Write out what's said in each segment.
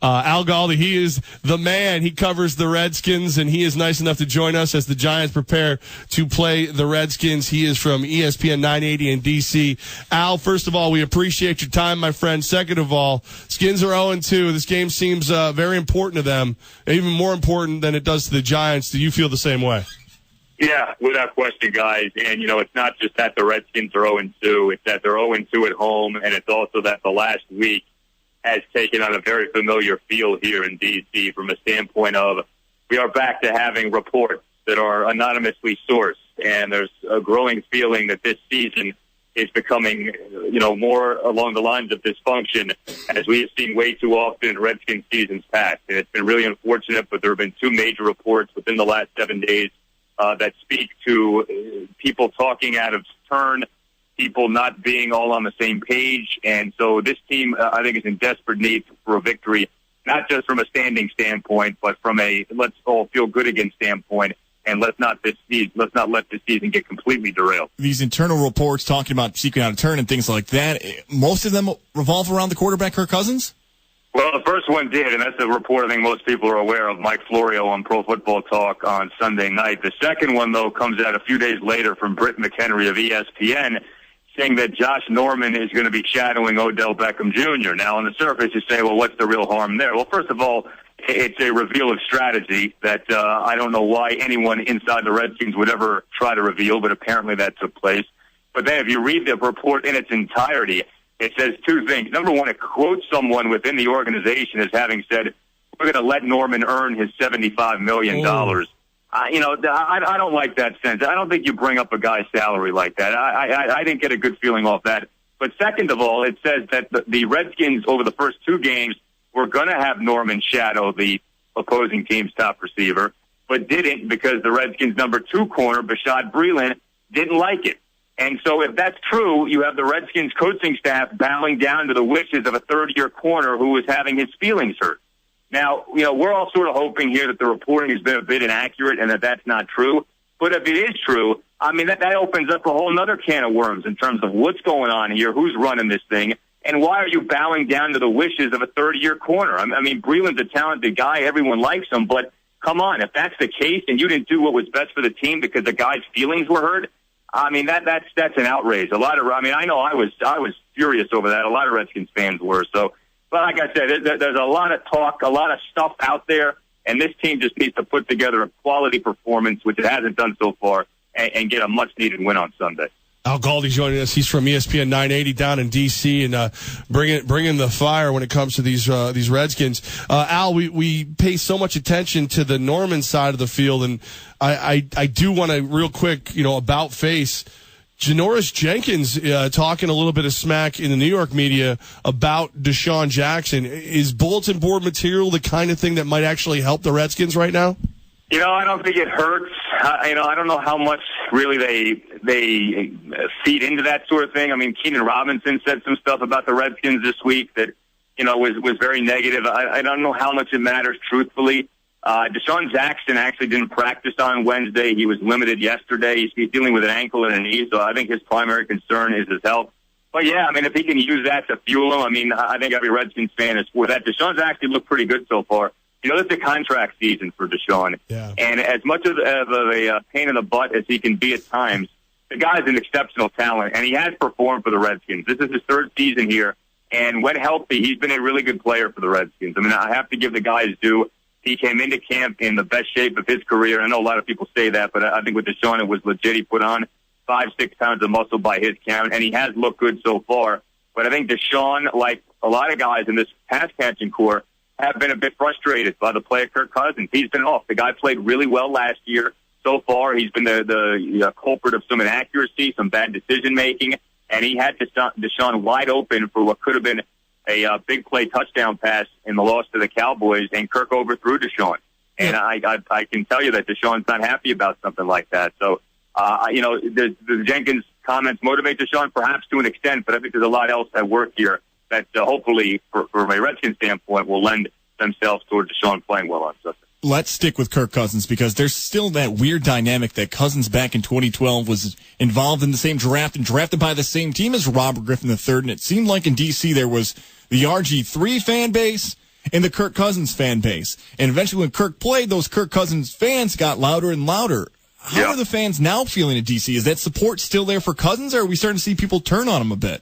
Al Galdi, he is the man. He covers the Redskins, and he is nice enough to join us as the Giants prepare to play the Redskins. He is from ESPN 980 in D.C. Al, first of all, we appreciate your time, my friend. Second of all, Skins are 0-2. This game seems very important to them, even more important than it does to the Giants. Do you feel the same way? Yeah, without question, guys. And, it's not just that the Redskins are 0-2. It's that they're 0-2 at home, and it's also that the last week has taken on a very familiar feel here in D.C. from a standpoint of we are back to having reports that are anonymously sourced, and there's a growing feeling that this season is becoming, more along the lines of dysfunction as we have seen way too often in Redskins seasons past. And it's been really unfortunate, but there have been two major reports within the last 7 days that speak to people talking out of turn, people not being all on the same page. And so this team, I think, is in desperate need for a victory, not just from a standing standpoint, but from a let's all feel good again standpoint. And let's not let this season get completely derailed. These internal reports talking about seeking out a turn and things like that, most of them revolve around the quarterback, Kirk Cousins? Well, the first one did, and that's a report I think most people are aware of, Mike Florio on Pro Football Talk on Sunday night. The second one, though, comes out a few days later from Britt McHenry of ESPN, saying that Josh Norman is going to be shadowing Odell Beckham Jr. Now, on the surface, you say, well, what's the real harm there? Well, first of all, it's a reveal of strategy that I don't know why anyone inside the Redskins would ever try to reveal, but apparently that took place. But then if you read the report in its entirety, it says two things. Number one, it quotes someone within the organization as having said, we're going to let Norman earn his $75 million. I don't like that sense. I don't think you bring up a guy's salary like that. I didn't get a good feeling off that. But second of all, it says that the Redskins over the first two games were going to have Norman shadow the opposing team's top receiver, but didn't because the Redskins' number 2 corner, Bashaud Breeland, didn't like it. And so if that's true, you have the Redskins coaching staff bowing down to the wishes of a third-year corner who was having his feelings hurt. Now, we're all sort of hoping here that the reporting has been a bit inaccurate and that that's not true. But if it is true, I mean, that opens up a whole other can of worms in terms of what's going on here, who's running this thing, and why are you bowing down to the wishes of a third-year corner? I mean, Breeland's a talented guy. Everyone likes him. But come on, if that's the case and you didn't do what was best for the team because the guy's feelings were hurt, I mean, that's an outrage. I know I was furious over that. A lot of Redskins fans were. So, but like I said, there's a lot of talk, a lot of stuff out there, and this team just needs to put together a quality performance, which it hasn't done so far, and get a much-needed win on Sunday. Al Galdi joining us. He's from ESPN 980 down in D.C. and bringing the fire when it comes to these Redskins. Al, we pay so much attention to the Norman side of the field, and I do want to real quick, about face. Janoris Jenkins talking a little bit of smack in the New York media about Deshaun Jackson. Is bulletin board material the kind of thing that might actually help the Redskins right now? I don't think it hurts. I don't know how much really they feed into that sort of thing. I mean, Keenan Robinson said some stuff about the Redskins this week that, was very negative. I don't know how much it matters, truthfully. Deshaun Jackson actually didn't practice on Wednesday. He was limited yesterday. He's dealing with an ankle and a knee, so I think his primary concern is his health. But, yeah, I mean, if he can use that to fuel him, I mean, I think every Redskins fan is for that. Deshaun's actually looked pretty good so far. It's a contract season for Deshaun. Yeah. And as much of a pain in the butt as he can be at times, the guy's an exceptional talent, and he has performed for the Redskins. This is his third season here, and when healthy, he's been a really good player for the Redskins. I mean, I have to give the guy his due. He came into camp in the best shape of his career. I know a lot of people say that, but I think with Deshaun, it was legit. He put on 5-6 pounds of muscle by his count, and he has looked good so far. But I think Deshaun, like a lot of guys in this pass-catching core, have been a bit frustrated by the play of Kirk Cousins. He's been off. The guy played really well last year. So far, he's been the culprit of some inaccuracy, some bad decision-making, and he had Deshaun wide open for what could have been a big play touchdown pass in the loss to the Cowboys, and Kirk overthrew Deshaun. And I can tell you that Deshaun's not happy about something like that. So, the Jenkins comments motivate Deshaun perhaps to an extent, but I think there's a lot else at work here that hopefully, from a Redskins standpoint, will lend themselves toward Deshaun playing well on Sunday. Let's stick with Kirk Cousins because there's still that weird dynamic that Cousins back in 2012 was involved in the same draft and drafted by the same team as Robert Griffin III, and it seemed like in D.C. there was the RG3 fan base in the Kirk Cousins fan base. And eventually when Kirk played, those Kirk Cousins fans got louder and louder. How are the fans now feeling at D.C.? Is that support still there for Cousins, or are we starting to see people turn on him a bit?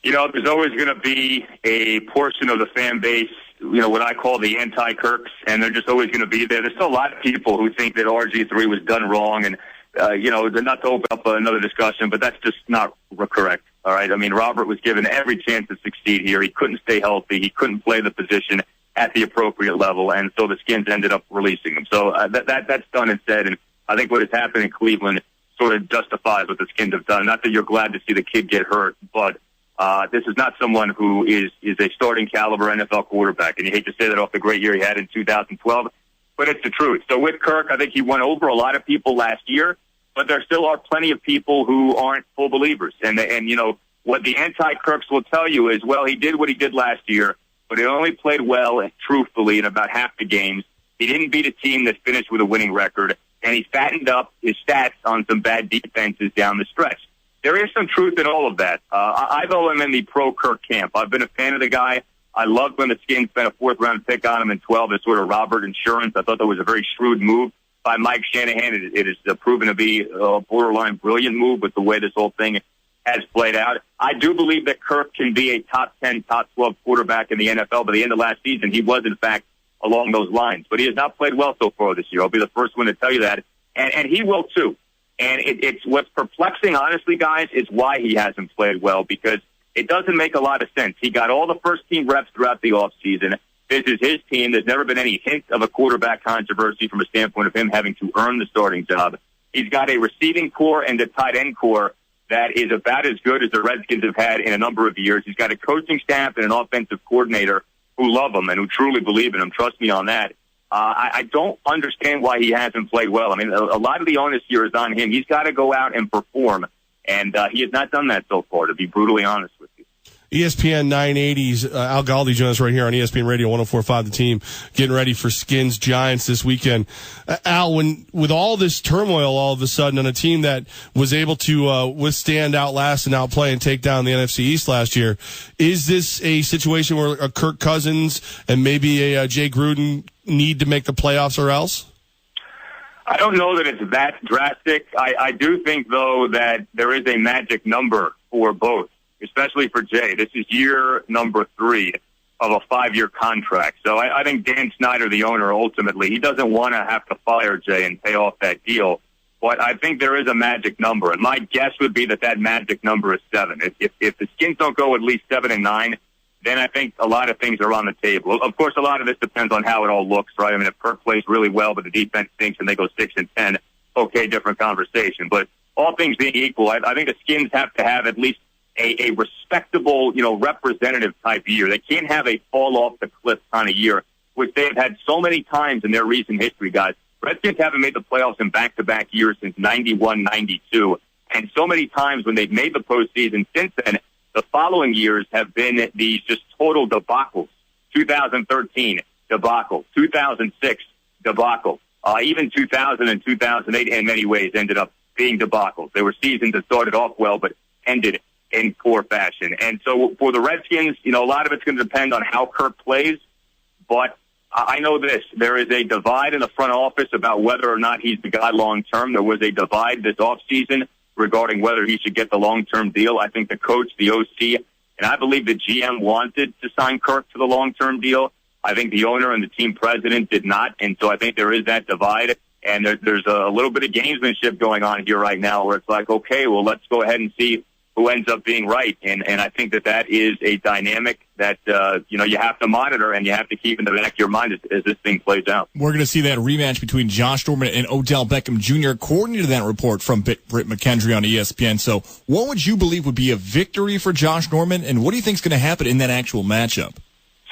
There's always going to be a portion of the fan base, what I call the anti-Kirks, and they're just always going to be there. There's still a lot of people who think that RG3 was done wrong, and, they're not to open up another discussion, but that's just not correct. All right. I mean, Robert was given every chance to succeed here. He couldn't stay healthy. He couldn't play the position at the appropriate level, and so the Skins ended up releasing him. So that's done and said, and I think what has happened in Cleveland sort of justifies what the Skins have done. Not that you're glad to see the kid get hurt, but this is not someone who is a starting caliber NFL quarterback, and you hate to say that off the great year he had in 2012, but it's the truth. So with Kirk, I think he won over a lot of people last year, but there still are plenty of people who aren't full believers. And what the anti-Kirks will tell you is, well, he did what he did last year, but he only played well and truthfully in about half the games. He didn't beat a team that finished with a winning record, and he fattened up his stats on some bad defenses down the stretch. There is some truth in all of that. I though am in the pro-Kirk camp. I've been a fan of the guy. I loved when the Skins spent a fourth-round pick on him in 12 as sort of Robert insurance. I thought that was a very shrewd move by Mike Shanahan. It is proven to be a borderline brilliant move with the way this whole thing has played out. I do believe that Kirk can be a top 10, top 12 quarterback in the NFL. By the end of last season, he was, in fact, along those lines. But he has not played well so far this year. I'll be the first one to tell you that. And he will, too. And it's what's perplexing, honestly, guys, is why he hasn't played well, because it doesn't make a lot of sense. He got all the first-team reps throughout the offseason. This is his team. There's never been any hint of a quarterback controversy from a standpoint of him having to earn the starting job. He's got a receiving core and a tight end core that is about as good as the Redskins have had in a number of years. He's got a coaching staff and an offensive coordinator who love him and who truly believe in him. Trust me on that. I don't understand why he hasn't played well. I mean, a lot of the onus here is on him. He's got to go out and perform, and he has not done that so far, to be brutally honest with you. ESPN 980's Al Galdi joins us right here on ESPN Radio 104.5 The Team, getting ready for Skins Giants this weekend. Al, with all this turmoil all of a sudden on a team that was able to withstand, outlast, and outplay and take down the NFC East last year, is this a situation where a Kirk Cousins and maybe a Jay Gruden need to make the playoffs or else? I don't know that it's that drastic. I do think, though, that there is a magic number for both, especially for Jay. This is year number 3 of a 5-year contract. So I think Dan Snyder, the owner, ultimately, he doesn't want to have to fire Jay and pay off that deal. But I think there is a magic number. And my guess would be that magic number is 7. If the Skins don't go at least 7-9, then I think a lot of things are on the table. Of course, a lot of this depends on how it all looks, right? I mean, if Kirk plays really well, but the defense stinks and they go 6-10, okay, different conversation. But all things being equal, I think the Skins have to have at least a respectable, representative type year. They can't have a fall off the cliff kind of year, which they have had so many times in their recent history, guys. Redskins haven't made the playoffs in back-to-back years since 91, 92. And so many times when they've made the postseason since then, the following years have been these just total debacles. 2013, debacle. 2006, debacle. Even 2000 and 2008 in many ways ended up being debacles. They were seasons that started off well but ended in poor fashion. And so for the Redskins, a lot of it's going to depend on how Kirk plays. But I know this. There is a divide in the front office about whether or not he's the guy long-term. There was a divide this offseason regarding whether he should get the long-term deal. I think the coach, the OC, and I believe the GM wanted to sign Kirk to the long-term deal. I think the owner and the team president did not, and so I think there is that divide. And there's a little bit of gamesmanship going on here right now where it's like, okay, well, let's go ahead and see who ends up being right. And I think that is a dynamic that, you have to monitor and you have to keep in the back of your mind as this thing plays out. We're going to see that rematch between Josh Norman and Odell Beckham Jr. according to that report from Britt McKendry on ESPN. So what would you believe would be a victory for Josh Norman, and what do you think is going to happen in that actual matchup?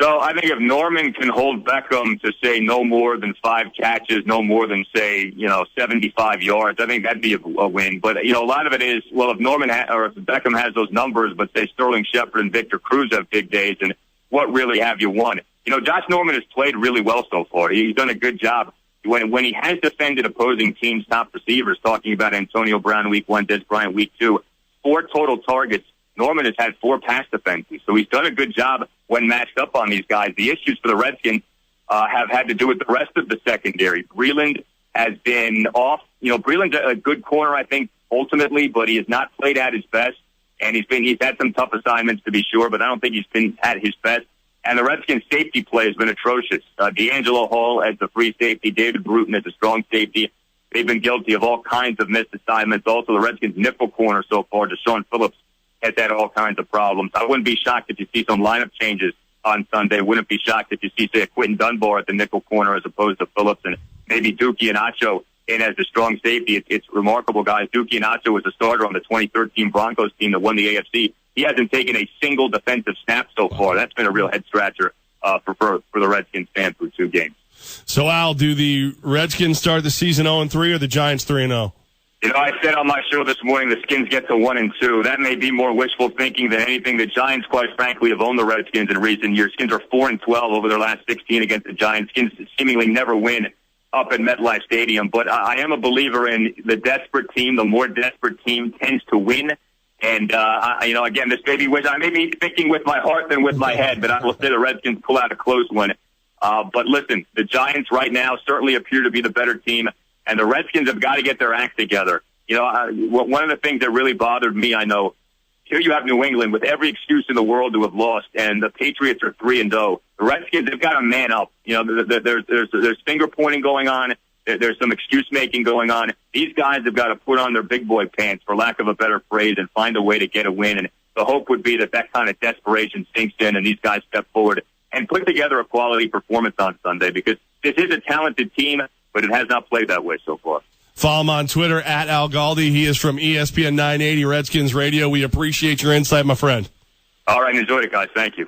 So I think if Norman can hold Beckham to, say, no more than 5 catches, no more than, say, 75 yards, I think that'd be a win. But, a lot of it is, well, if Norman or if Beckham has those numbers, but, say, Sterling Shepard and Victor Cruz have big days, and what really have you won? Josh Norman has played really well so far. He's done a good job. When he has defended opposing teams' top receivers, talking about Antonio Brown week 1, Des Bryant week 2, 4 total targets Norman has had 4 pass defenses, so he's done a good job when matched up on these guys. The issues for the Redskins have had to do with the rest of the secondary. Breland has been off. Breland's a good corner, I think, ultimately, but he has not played at his best, and he's had some tough assignments to be sure, but I don't think he's been at his best. And the Redskins' safety play has been atrocious. D'Angelo Hall as the free safety, David Bruton as a strong safety. They've been guilty of all kinds of missed assignments. Also, the Redskins' nickel corner so far, Deshaun Phillips, has had all kinds of problems. I wouldn't be shocked if you see some lineup changes on Sunday. Wouldn't be shocked if you see, say, a Quentin Dunbar at the nickel corner as opposed to Phillips, and maybe Dookie and Acho in as the strong safety. It's remarkable, guys. Dookie and Acho was a starter on the 2013 Broncos team that won the AFC. He hasn't taken a single defensive snap so far. That's been a real head-scratcher for the Redskins fan through 2 games. So, Al, do the Redskins start the season 0-3 or the Giants 3-0? I said on my show this morning the Skins get to 1-2. That may be more wishful thinking than anything. The Giants, quite frankly, have owned the Redskins in recent years. Skins are 4-12 over their last 16 against the Giants. Skins seemingly never win up at MetLife Stadium. But I am a believer in the desperate team. The more desperate team tends to win. And, again, this may be I may be thinking with my heart than with my head, but I will say the Redskins pull out a close one. But listen, the Giants right now certainly appear to be the better team, and the Redskins have got to get their act together. One of the things that really bothered me, I know, here you have New England with every excuse in the world to have lost, and the Patriots are 3-0. The Redskins have got to man up. There's finger pointing going on. There's some excuse making going on. These guys have got to put on their big boy pants, for lack of a better phrase, and find a way to get a win. And the hope would be that kind of desperation sinks in and these guys step forward and put together a quality performance on Sunday, because this is a talented team, but it has not played that way so far. Follow him on Twitter at Al Galdi. He is from ESPN 980 Redskins Radio. We appreciate your insight, my friend. All right, enjoyed it, guys. Thank you.